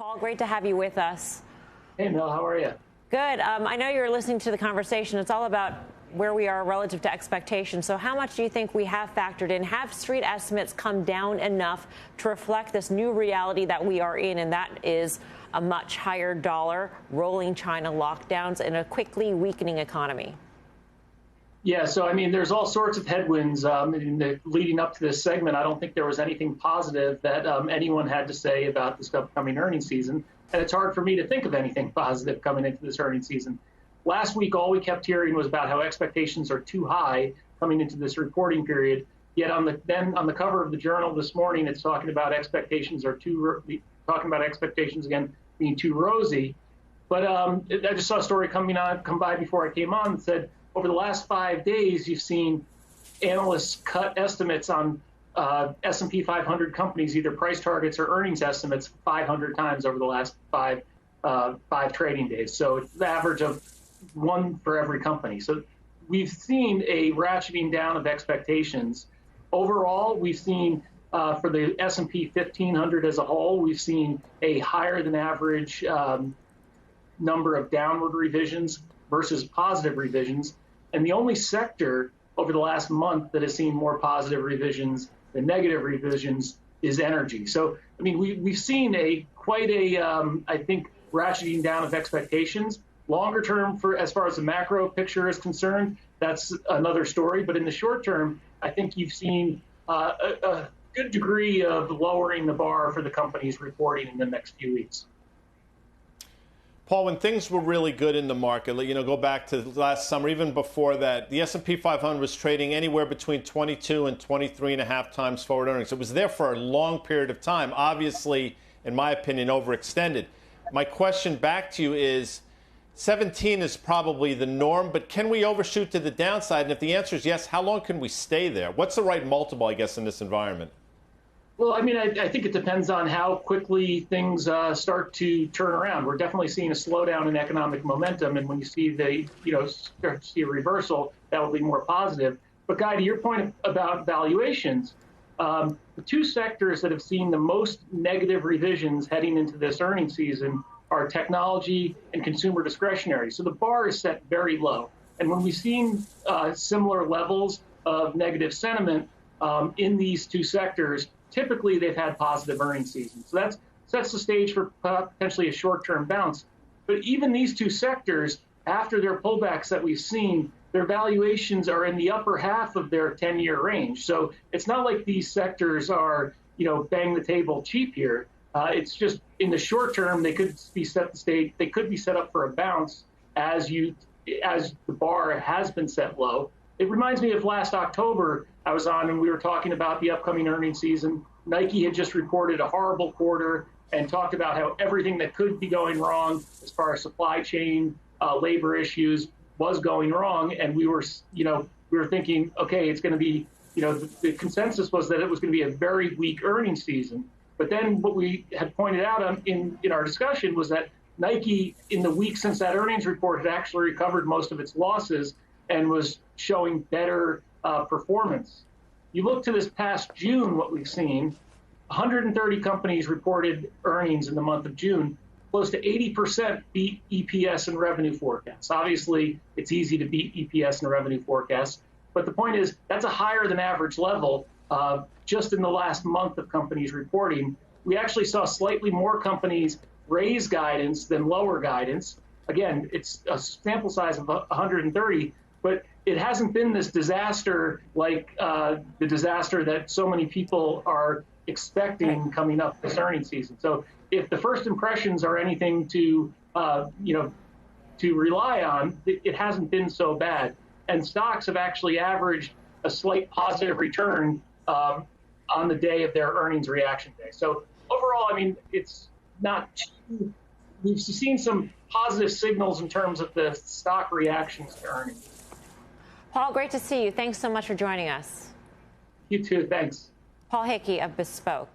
Paul, great to have you with us. Hey, Mel, how are you? Good. I know you're listening to the conversation. It's all about where we are relative to expectations. So how much do you think we have factored in? Have street estimates come down enough to reflect this new reality that we are in, and that is a much higher dollar, rolling China lockdowns, and a quickly weakening economy? Yeah, so I mean, there's all sorts of headwinds leading up to this segment. I don't think there was anything positive that anyone had to say about this upcoming earnings season, and it's hard for me to think of anything positive coming into this earnings season. Last week, all we kept hearing was about how expectations are too high coming into this reporting period. Yet on the cover of the Journal this morning, it's talking about expectations again being too rosy. But I just saw a story come by before I came on that said over the last 5 days, you've seen analysts cut estimates on S&P 500 companies, either price targets or earnings estimates, 500 times over the last five trading days. So it's the average of one for every company. So we've seen a ratcheting down of expectations. Overall, we've seen for the S&P 1500 as a whole, we've seen a higher than average number of downward revisions versus positive revisions. And the only sector over the last month that has seen more positive revisions than negative revisions is energy. So, I mean, we've seen quite a I think, ratcheting down of expectations. Longer term, as far as the macro picture is concerned, that's another story. But in the short term, I think you've seen a good degree of lowering the bar for the companies reporting in the next few weeks. Paul, when things were really good in the market, go back to last summer, even before that, the S&P 500 was trading anywhere between 22 and 23.5 times forward earnings. It was there for a long period of time, obviously, in my opinion, overextended. My question back to you is, 17 is probably the norm, but can we overshoot to the downside? And if the answer is yes, how long can we stay there? What's the right multiple, I guess, in this environment? Well, I mean, I think it depends on how quickly things start to turn around. We're definitely seeing a slowdown in economic momentum, and when you see start to see a reversal, that will be more positive. But Guy, to your point about valuations, the two sectors that have seen the most negative revisions heading into this earnings season are technology and consumer discretionary. So the bar is set very low. And when we've seen similar levels of negative sentiment in these two sectors, typically they've had positive earnings seasons. So that sets the stage for potentially a short-term bounce. But even these two sectors, after their pullbacks that we've seen, their valuations are in the upper half of their 10-year range. So it's not like these sectors are, bang the table cheap here. It's just in the short term, they could be set up for a bounce as the bar has been set low. It reminds me of last October, I was on and we were talking about the upcoming earnings season. Nike had just reported a horrible quarter and talked about how everything that could be going wrong as far as supply chain, labor issues was going wrong. And we were thinking, okay, it's going to be, the consensus was that it was going to be a very weak earnings season. But then what we had pointed out in our discussion was that Nike, in the week since that earnings report, had actually recovered most of its losses and was showing better performance. You look to this past June, what we've seen, 130 companies reported earnings in the month of June. Close to 80% beat EPS and revenue forecasts. Obviously, it's easy to beat EPS and revenue forecasts. But the point is, that's a higher than average level. Just in the last month of companies reporting, we actually saw slightly more companies raise guidance than lower guidance. Again, it's a sample size of 130, but it hasn't been this disaster like the disaster that so many people are expecting coming up this earnings season. So if the first impressions are anything to rely on, it hasn't been so bad. And stocks have actually averaged a slight positive return on the day of their earnings reaction day. So overall, I mean, it's not too, we've seen some positive signals in terms of the stock reactions to earnings. Paul, great to see you. Thanks so much for joining us. You too. Thanks. Paul Hickey of Bespoke.